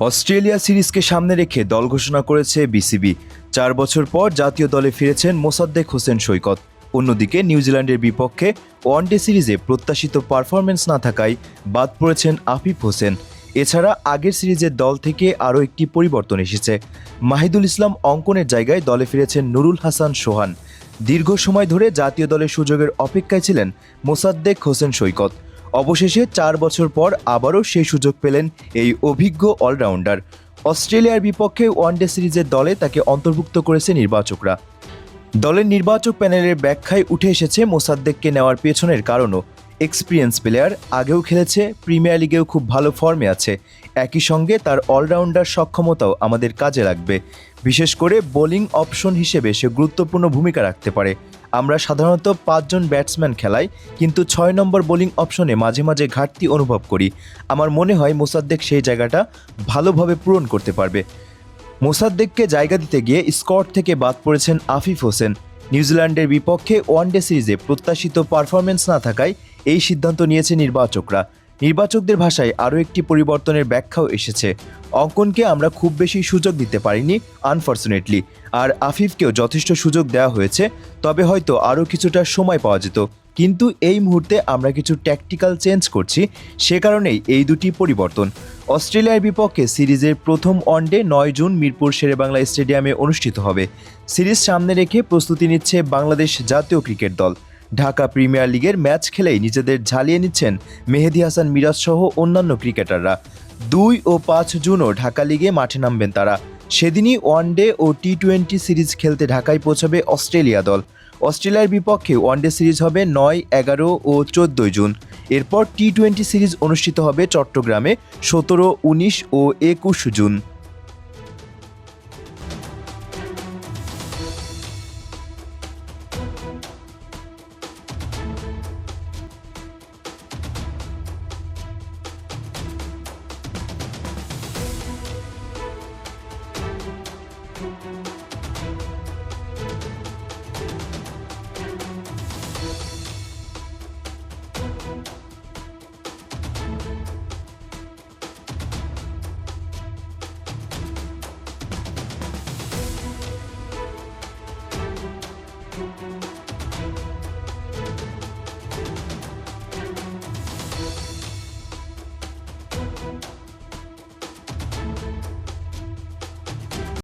Australia সিরিজকে সামনে রেখে দল ঘোষণা করেছে বিসিবি। 4 বছর পর জাতীয় দলে ফিরেছেন মোসাদ্দেক হোসেন সৈকত। অন্যদিকে নিউজিল্যান্ডের বিপক্ষে ওয়ানডে সিরিজে প্রত্যাশিত পারফরম্যান্স না থাকায় বাদ পড়েছেন আফিফ হোসেন। এছাড়া আগের সিরিজের দল থেকে আরও একটি পরিবর্তন এসেছে। মাহিদুল ইসলাম অঙ্কনের জায়গায় দলে ফিরেছেন নুরুল হাসান সোহান। দীর্ঘ সময় ধরে জাতীয় দলের সুযোগের অপেক্ষায় ছিলেন মোসাদ্দেক হোসেন সৈকত। অবশেষে 4 বছর পর আবারও সেই সুযোগ পেলেন এই অভিজ্ঞ অলরাউন্ডার। অস্ট্রেলিয়ার বিপক্ষে ওয়ানডে সিরিজের দলে তাকে অন্তর্ভুক্ত করেছে নির্বাচকরা। দলের নির্বাচক প্যানেলের ব্যাখ্যায় উঠে এসেছে মোসাদ্দেককে নেওয়ার পেছনের কারণও। এক্সপিরিয়েন্স প্লেয়ার, আগেও খেলেছে, প্রিমিয়ার লিগেও খুব ভালো ফর্মে আছে। একই সঙ্গে তার অলরাউন্ডার সক্ষমতাও আমাদের কাজে লাগবে। বিশেষ করে বোলিং অপশন হিসেবে সে গুরুত্বপূর্ণ ভূমিকা রাখতে পারে। আমরা সাধারণত 5 জন ব্যাটসম্যান খেলাই, কিন্তু 6 নম্বর বোলিং অপশনে মাঝে মাঝে ঘাটতি অনুভব করি। আমার মনে হয় মোসাদ্দেক সেই জায়গাটা ভালোভাবে পূরণ করতে পারবে। মোসাদ্দেককে জায়গা দিতে গিয়ে স্কোয়াড থেকে বাদ পড়েছেন আফিফ হোসেন। নিউজিল্যান্ডের বিপক্ষে ওয়ানডে সিরিজে প্রত্যাশিত পারফরম্যান্স না থাকায় এই সিদ্ধান্ত নিয়েছে নির্বাচকরা। নির্বাচকদের ভাষায় আরও একটি পরিবর্তনের ব্যাখ্যাও এসেছে। অঙ্কনকে আমরা খুব বেশি সুযোগ দিতে পারিনি আনফর্চুনেটলি, আর আফিফকেও যথেষ্ট সুযোগ দেওয়া হয়েছে, তবে হয়তো আরও কিছুটা সময় পাওয়া যেত। কিন্তু এই মুহূর্তে আমরা কিছু ট্যাকটিক্যাল চেঞ্জ করছি, সে কারণেই এই দুটি পরিবর্তন। অস্ট্রেলিয়ার বিপক্ষে সিরিজের প্রথম ওয়ানডে 9 জুন মিরপুর শেরেবাংলা স্টেডিয়ামে অনুষ্ঠিত হবে। সিরিজ সামনে রেখে প্রস্তুতি নিচ্ছে বাংলাদেশ জাতীয় ক্রিকেট দল। ঢাকা প্রিমিয়ার লিগের ম্যাচ খেলেই নিজেদের ঝালিয়ে নিচ্ছেন মেহেদী হাসান মিরাজ সহ অন্যান্য ক্রিকেটাররা। 2 ও 5 জুনও ঢাকা লিগে মাঠে নামবেন তারা। সেদিনই ওয়ানডে ও টি-20 সিরিজ খেলতে ঢাকায় পৌঁছাবে অস্ট্রেলিয়া দল। অস্ট্রেলিয়ার বিপক্ষে ওয়ানডে সিরিজ হবে 9, 11 ও 14 জুন। এরপর টি-20 সিরিজ অনুষ্ঠিত হবে চট্টগ্রামে 17, 19 ও 21 জুন।